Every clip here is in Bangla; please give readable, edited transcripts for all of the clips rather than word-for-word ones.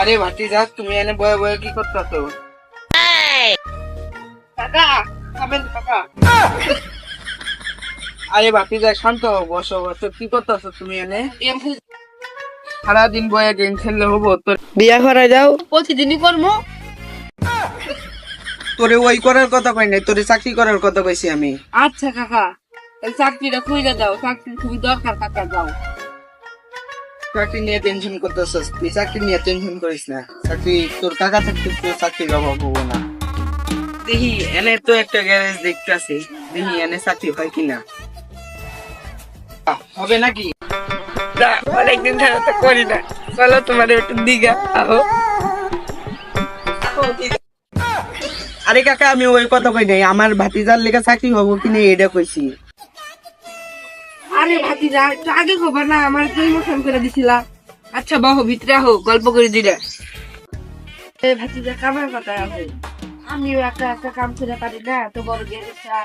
আরে ভাতিজা, তুমি এনে বয়ে বয়ে কি করতেছো? কাকা খাবেন কাকা? আরে ভাতিজা শান্ত হও, বসো বসো। কি করতেছো তুমি এনে? গেম খেল সারাদিন বয়ে গেম খেললে হবো? তোর বিয়া করা যাও। প্রতিদিনই করবো। তোরে ওই করার কথা কই নাই, তোরে চাকরি করার কথা কইছি আমি। আচ্ছা কাকা, এই চাকরিটা খুঁজে দাও, চাকরি খুবই দরকার কাকা, যাও। চাকরি নিয়ে টেনশন করতেছস, তুই চাকরি নিয়ে টেনশন করিস না। চাকরি তোর কাকা থাকতে তোর চাকরির অভাব হবো না। দেখি এনে তো একটা গ্যারেজ দেখতেছি, দেখি এনে চাকরি হয় কিনা। হবে নাকি? অনেকদিন ধরে তো করি না, চলো তোমার একটু দিঘা আও। আরে কাকা, আমি ওই কথা কই নাই, আমার ভাতিজার লেগে চাকরি হবো কিনা এটা কইছি। আরে ভাতিজা একটু আগে খবর না, আমার প্রমোশন করে দিছিলা। আচ্ছা বাহো, ভিতরে হোক, গল্প করে দিলে। ভাতিজা কামের কথা আছে, আমিও একটা একটা কাম করে পারি না, তো বড় গ্যারেজটা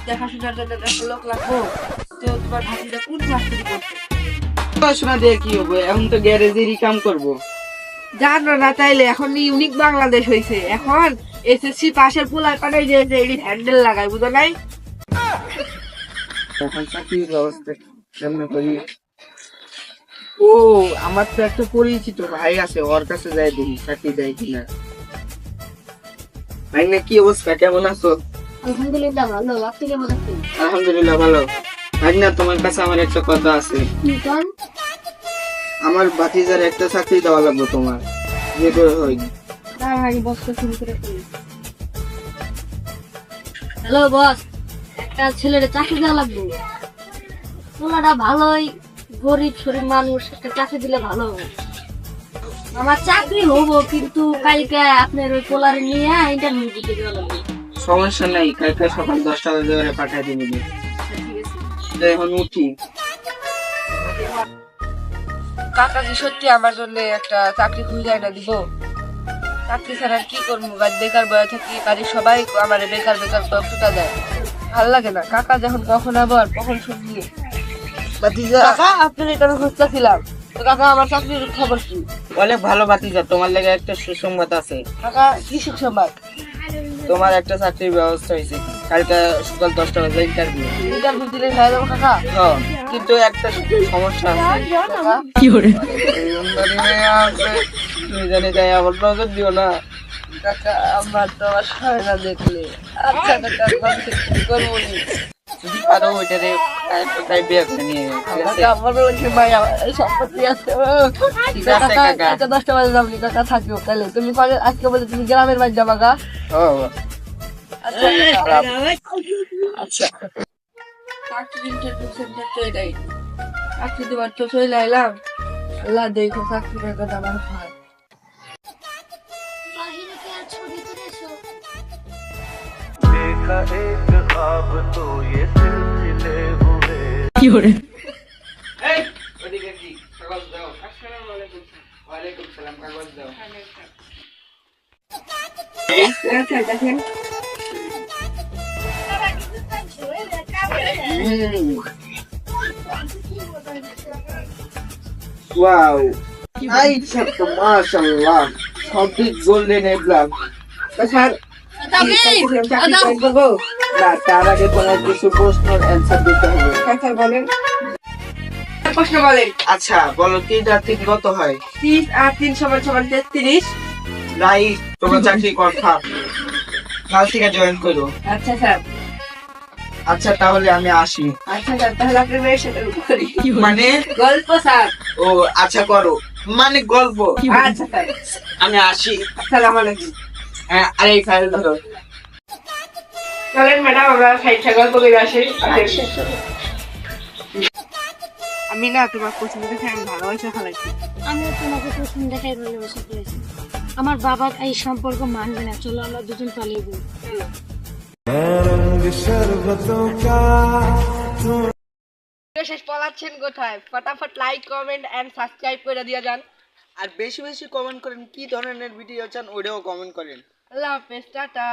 দেখাশোনার জন্য একটা লোক লাগবো। তো তোমার ভাতিজা কোন ক্লাস থেকে পড়ছে? পড়াশোনা দিয়ে কি হবো, এখন তো গ্যারেজেরই কাম করবো। জানো না তাইলে এখন ইউনিক বাংলাদেশ হয়েছে, এখন এসএসসি পাশের পোলার পাঠাই যে হ্যান্ডেল লাগাই, বুঝো নাই? এখন চাকরির ব্যবস্থা কেমনে করি? ও, আমার তো একটা পরিচিত ভাই আছে, ওর কাছে যাই দেখি চাকরি দেয় কিনা। ভাই না, কি অবস্থা, কেমন আছো? আলহামদুলিল্লাহ ভালো, আপনি কেমন আছেন? আলহামদুলিল্লাহ ভালো। ভাই না, তোমার কাছে আমার একটা কথা আছে। আমার ভাতিজার একটা চাকরি দেওয়া লাগবে তোমার, যে করে হয়। হ্যালো বস, একটা ছেলের চাকরি দেওয়া লাগবে। পোলাটা ভালোই, গরিব শরীর মানুষ, একটা চাকরি দিলে ভালো হবে। আমার চাকরি হবো, কিন্তু কালকে আপনার ওই পোলারে নিয়ে ইন্টারভিউ দিতে দেওয়া লাগবে। সমস্যা নাই, কালকে সকাল 10টা বাজে ওরে পাঠিয়ে দিবি। তো এখন উঠি। কাকা কি সত্যি আমার জন্য একটা চাকরি খুঁজে না দিব? চাকরি ছাড়া কি করবো, বেকার বয়ে থাকি, বাড়ির সবাই আমার বেকার বেকার টুকা দেয়, ভাল লাগে না। কাকা যখন কখন আবার কখন শুনলি। ভাতিজা কাকা আপনার এটা আমি খুঁজতেছিলাম, তো কাকা আমার চাকরির খবর কি? অনেক ভালো ভাতিজা, তোমার লেগে একটা সুসংবাদ আছে। কাকা কি সুসংবাদ? তোমার একটা চাকরির ব্যবস্থা হয়েছে, কালকে সকাল 10টা বাজে ইন্টারভিউ। ইন্টারভিউ দিলে হয়ে যাবো কাকা? হ্যাঁ, কিন্তু একটা সমস্যা আছে। কাকা এই সুন্দরী মেয়ে আছে, তুমি জানি তাই আবার নজর দিও না। কাকা আমার তো আমার হয় না দেখলে। আচ্ছা কাকা, কি করবো নি? যদি পারো ওইটারে তাই বিয়ে করে নিয়ে, ঠিক আছে? কাকা আমার ওই যে মায়া সম্পত্তি আছে। ঠিক আছে কাকা কাকা। আচ্ছা 10টা বাজে যাবনি কাকা, থাকিও তাহলে। তুমি আজকে বলে তুমি গ্রামের বাড়ি যাবা গা? ও আচ্ছা কাকা। আচ্ছা, চাকরির ইন্টারভিউ সেন্টার তো এটাই, চাকরি দেওয়ার তো চলে আইলাম। আল্লাহ দেখো চাকরির কথা আমার হয়। देखा एक ख्वाब तो ये सिलसिले हुए। এই ওদিকে কি কাগজ দাও। আসসালামু আলাইকুম। ওয়ালাইকুম সালাম, কাগজ দাও। আচ্ছা দেখেন, ওয়াও, আচ্ছা তো মাশাআল্লাহ, সবই গোল্ডেন এপ্লাম। স্যার, চাকরি করবো না, তার আগে তোমার কিছু প্রশ্নের অ্যান্সার দিতে হবে। আচ্ছা বলেন, প্রশ্ন বলেন। আচ্ছা বলো, 3 আর 3 কত হয়? 30 আর 3 সমান সমান 33। রাইট, তোমার চাকরি কনফার্ম, কাল থেকে জয়েন করো। আচ্ছা স্যার। আচ্ছা তাহলে আমি আসি। আচ্ছা স্যার, তাহলে আপনি মেয়ের সাথে করি মানে? গল্প স্যার। ও আচ্ছা করো, মানে গল্প। আচ্ছা স্যার, আমি আসি। আসসালামু আলাইকুম। হ্যাঁ, আরে এই ফাইল ধরো। চলেন ম্যাডাম, আমরা সাইডটা গল্প করে আসি। আমি না তোমার কোচিং দেখে আমি ভালোবাসা ফেলাইছি। আমিও তোমাকে প্রথম দেখাই ভালোবাসা করেছি। আমার বাবা এই সম্পর্ক মানবে না, চলো আমরা দুজন পালিয়ে যাই। रंग शरबतों का শেষ পলাচ্ছেন কোথায়? ফটাফট লাইক কমেন্ট এন্ড সাবস্ক্রাইব করে দিয়ে যান। আর বেশি বেশি কমেন্ট করেন, কি ধরনের ভিডিও চান ওটাও কমেন্ট করেন। আল্লাহ হাফেজ, টাটা।